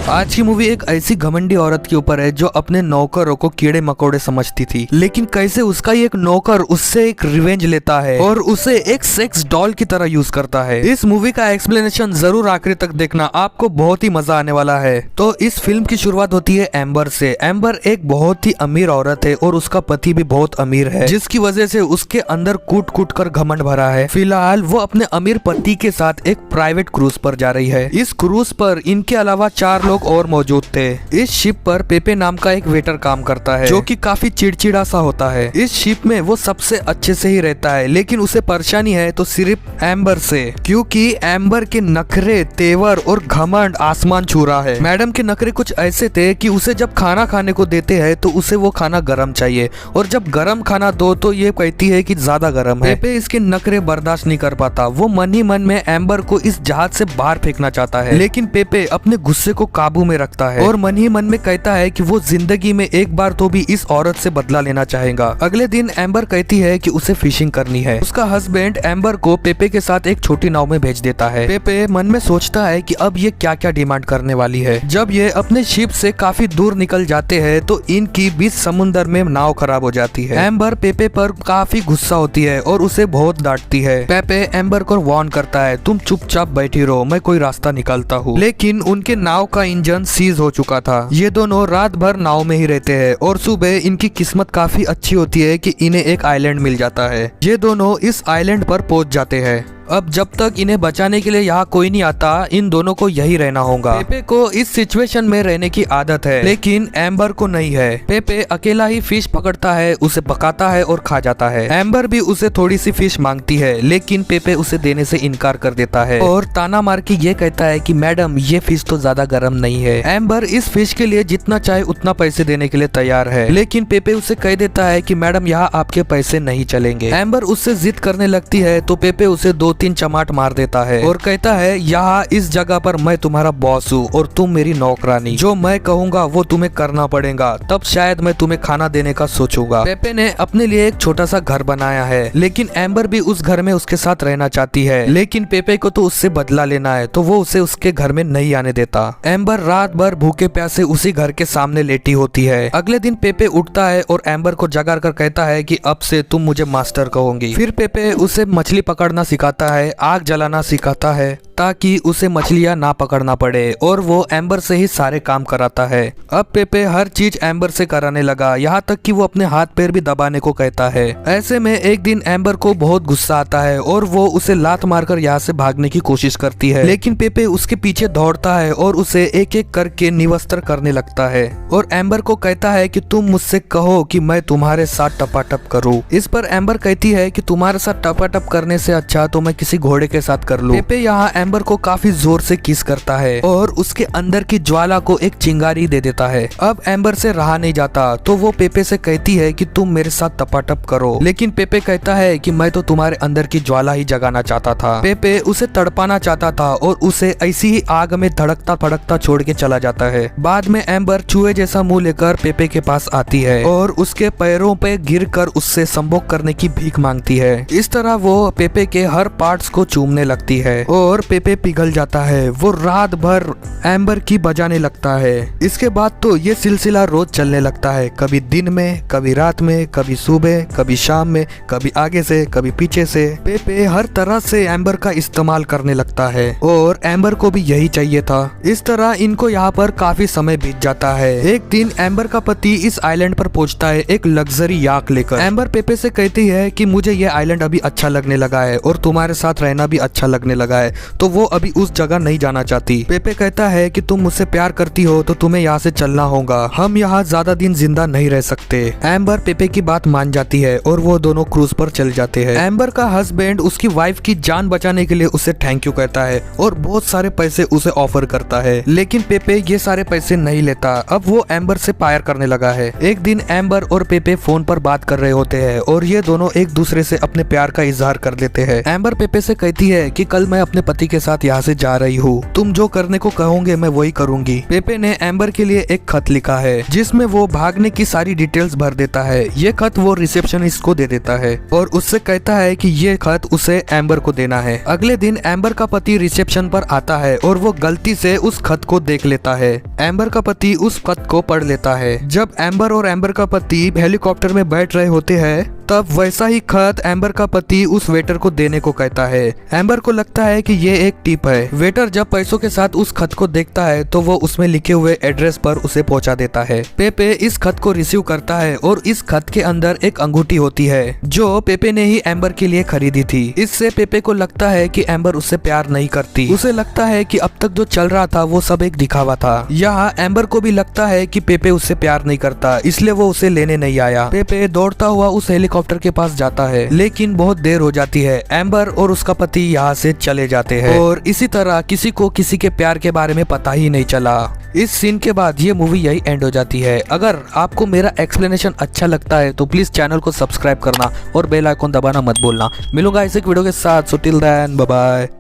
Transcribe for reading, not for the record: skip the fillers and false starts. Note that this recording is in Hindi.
आज की मूवी एक ऐसी घमंडी औरत के ऊपर है जो अपने नौकरों को कीड़े मकोड़े समझती थी, लेकिन कैसे उसका ही एक नौकर उससे एक रिवेंज लेता है और उसे एक सेक्स डॉल की तरह यूज करता है। इस मूवी का एक्सप्लेनेशन जरूर आखिरी तक देखना, आपको बहुत ही मजा आने वाला है। तो इस फिल्म की शुरुआत होती है एम्बर से। एम्बर एक बहुत ही अमीर औरत है और उसका पति भी बहुत अमीर है, जिसकी वजह से उसके अंदर कूट कूट कर घमंड भरा है। फिलहाल वो अपने अमीर पति के साथ एक प्राइवेट क्रूज पर जा रही है। इस क्रूज पर इनके अलावा 4 लोग और मौजूद थे। इस शिप पर पेपे नाम का एक वेटर काम करता है, जो कि काफी चिड़चिड़ा सा होता है। इस शिप में वो सबसे अच्छे से ही रहता है, लेकिन उसे परेशानी है तो सिर्फ एम्बर से, क्योंकि एम्बर के नखरे, तेवर और घमंड आसमान छू रहा है। मैडम के नखरे कुछ ऐसे थे कि उसे जब खाना खाने को देते हैं तो उसे वो खाना गरम चाहिए, और जब गरम खाना दो तो ये कहती है कि ज्यादा गरम है। पेपे इसके नखरे बर्दाश्त नहीं कर पाता। वो मन ही मन में एम्बर को इस जहाज से बाहर फेंकना चाहता है, लेकिन पेपे अपने गुस्से को काबू में रखता है और मन ही मन में कहता है कि वो जिंदगी में एक बार तो भी इस औरत से बदला लेना चाहेगा। अगले दिन एम्बर कहती है कि उसे फिशिंग करनी है। उसका हस्बैंड एम्बर को पेपे के साथ एक छोटी नाव में भेज देता है। पेपे मन में सोचता है कि अब ये क्या क्या डिमांड करने वाली है। जब ये अपने शिप से काफी दूर निकल जाते हैं तो इनकी बीच समुद्र में नाव खराब हो जाती है। एम्बर पेपे पर काफी गुस्सा होती है और उसे बहुत डांटती है। पेपे एम्बर को वार्न करता है, तुम चुपचाप बैठी रहो, मैं कोई रास्ता निकालता हूँ। लेकिन उनके नाव का इंजन सीज हो चुका था। ये दोनों रात भर नाव में ही रहते हैं और सुबह इनकी किस्मत काफी अच्छी होती है कि इन्हें एक आइलैंड मिल जाता है। ये दोनों इस आइलैंड पर पहुंच जाते हैं। अब जब तक इन्हें बचाने के लिए यहाँ कोई नहीं आता, इन दोनों को यही रहना होगा। पेपे को इस सिचुएशन में रहने की आदत है, लेकिन एम्बर को नहीं है। पेपे अकेला ही फिश पकड़ता है, उसे पकाता है और खा जाता है। एम्बर भी उसे थोड़ी सी फिश मांगती है, लेकिन पेपे उसे देने से इनकार कर देता है और ताना मार के ये कहता है कि मैडम ये फिश तो ज्यादा गर्म नहीं है। एम्बर इस फिश के लिए जितना चाहे उतना पैसे देने के लिए तैयार है, लेकिन पेपे उसे कह देता है कि मैडम यहाँ आपके पैसे नहीं चलेंगे। एम्बर उससे जिद करने लगती है तो पेपे उसे 2-3 चमाट मार देता है और कहता है यहाँ इस जगह पर मैं तुम्हारा बॉस हूँ और तुम मेरी नौकरानी, जो मैं कहूँगा वो तुम्हें करना पड़ेगा, तब शायद मैं तुम्हें खाना देने का सोचूंगा। पेपे ने अपने लिए एक छोटा सा घर बनाया है, लेकिन एम्बर भी उस घर में उसके साथ रहना चाहती है, लेकिन पेपे को तो उससे बदला लेना है, तो वो उसे उसके घर में नहीं आने देता। एम्बर रात भर भूखे प्यासे उसी घर के सामने लेटी होती है। अगले दिन पेपे उठता है और एम्बर को जगा कर कहता है कि अब से तुम मुझे मास्टर कहोगी। फिर पेपे उसे मछली पकड़ना सिखाता है, आग जलाना सिखाता है ताकि उसे मछलियां ना पकड़ना पड़े, और वो एम्बर से ही सारे काम कराता है। अब पेपे हर चीज एम्बर से कराने लगा, यहाँ तक कि वो अपने हाथ पैर भी दबाने को कहता है। ऐसे में एक दिन एम्बर को बहुत गुस्सा आता है और वो उसे लात मारकर यहाँ से भागने की कोशिश करती है, लेकिन पेपे उसके पीछे दौड़ता है और उसे एक एक करके निवस्त्र करने लगता है और एम्बर को कहता है कि तुम मुझसे कहो कि मैं तुम्हारे साथ टपाटप करूँ। इस पर एम्बर कहती है कि तुम्हारे साथ टपाटप करने से अच्छा तो मैं किसी घोड़े के साथ कर लूं। पेपे यहाँ एम्बर को काफी जोर से किस करता है और उसके अंदर की ज्वाला को एक चिंगारी दे देता है। अब एम्बर से रहा नहीं जाता तो वो पेपे से कहती है कि तुम मेरे साथ टपाटप करो, लेकिन पेपे कहता है कि मैं तो तुम्हारे अंदर की ज्वाला ही जगाना चाहता था। पेपे उसे तड़पाना चाहता था और उसे ऐसी ही आग में धड़कता फड़कता छोड़ के चला जाता है। बाद में एम्बर चूहे जैसा मुंह लेकर पेपे के पास आती है और उसके पैरों पे गिरकर उससे संभोग करने की भीख मांगती है। इस तरह वो पेपे के हर पार्ट्स को चूमने लगती है और पेपे पिघल जाता है। वो रात भर एम्बर की बजाने लगता है। इसके बाद तो ये सिलसिला रोज चलने लगता है, कभी दिन में, कभी रात में, कभी सुबह, कभी शाम में, कभी आगे से, कभी पीछे से। पेपे हर तरह से एम्बर का इस्तेमाल करने लगता है और एम्बर को भी यही चाहिए था। इस तरह इनको यहाँ पर काफी समय बीत जाता है। एक दिन एम्बर का पति इस आइलैंड पर पहुंचता है एक लग्जरी याक लेकर। एम्बर पेपे से कहती है कि मुझे ये आइलैंड अभी अच्छा लगने लगा है और तुम्हारे साथ रहना भी अच्छा लगने लगा है, तो वो अभी उस जगह नहीं जाना चाहती। पेपे कहता है कि तुम मुझसे प्यार करती हो तो तुम्हें यहाँ से चलना होगा, हम यहाँ ज्यादा दिन जिंदा नहीं रह सकते। एम्बर पेपे की बात मान जाती है और वो दोनों क्रूज पर चल जाते हैं। एम्बर का हस्बैंड उसकी वाइफ की जान बचाने के लिए उसे थैंक यू कहता है और बहुत सारे पैसे उसे ऑफर करता है, लेकिन पेपे ये सारे पैसे नहीं लेता। अब वो एम्बर से प्यार करने लगा है। एक दिन एम्बर और पेपे फोन पर बात कर रहे होते हैं और ये दोनों एक दूसरे से अपने प्यार का इजहार कर देते हैं। एम्बर पेपे से कहती है कि कल मैं अपने पति के साथ यहाँ से जा रही हूँ, तुम जो करने को कहोगे मैं वही करूंगी। पेपे ने एम्बर के लिए एक खत लिखा है जिसमें वो भागने की सारी डिटेल्स भर देता है। ये खत वो रिसेप्शनिस्ट को दे देता है और उससे कहता है कि ये खत उसे एम्बर को देना है। अगले दिन एम्बर का पति रिसेप्शन पर आता है और वो गलती से उस खत को देख लेता है। एम्बर का पति उस खत को पढ़ लेता है। जब एम्बर और एम्बर का पति हेलीकॉप्टर में बैठ रहे होते हैं तब वैसा ही खत एम्बर का पति उस वेटर को देने को कहता है। एम्बर को लगता है कि ये एक टिप है। वेटर जब पैसों के साथ उस खत को देखता है तो वो उसमें लिखे हुए एड्रेस पर उसे पहुंचा देता है। पेपे इस खत को रिसीव करता है और इस खत के अंदर एक अंगूठी होती है जो पेपे ने ही एम्बर के लिए खरीदी थी। इससे पेपे को लगता है कि एम्बर उससे प्यार नहीं करती। उसे लगता है कि अब तक जो चल रहा था वो सब एक दिखावा था। यहाँ एम्बर को भी लगता है कि पेपे उससे प्यार नहीं करता, इसलिए वो उसे लेने नहीं आया। पेपे दौड़ता हुआ उस हेलीकॉप्टर के पास जाता है, लेकिन बहुत देर हो जाती है। एम्बर और उसका पति यहाँ से चले जाते हैं और इसी तरह किसी को किसी के प्यार के बारे में पता ही नहीं चला। इस सीन के बाद ये मूवी यही एंड हो जाती है। अगर आपको मेरा एक्सप्लेनेशन अच्छा लगता है तो प्लीज चैनल को सब्सक्राइब करना और बेल आइकन दबाना मत भूलना। मिलूंगा इस एक वीडियो के साथ। So till then bye bye.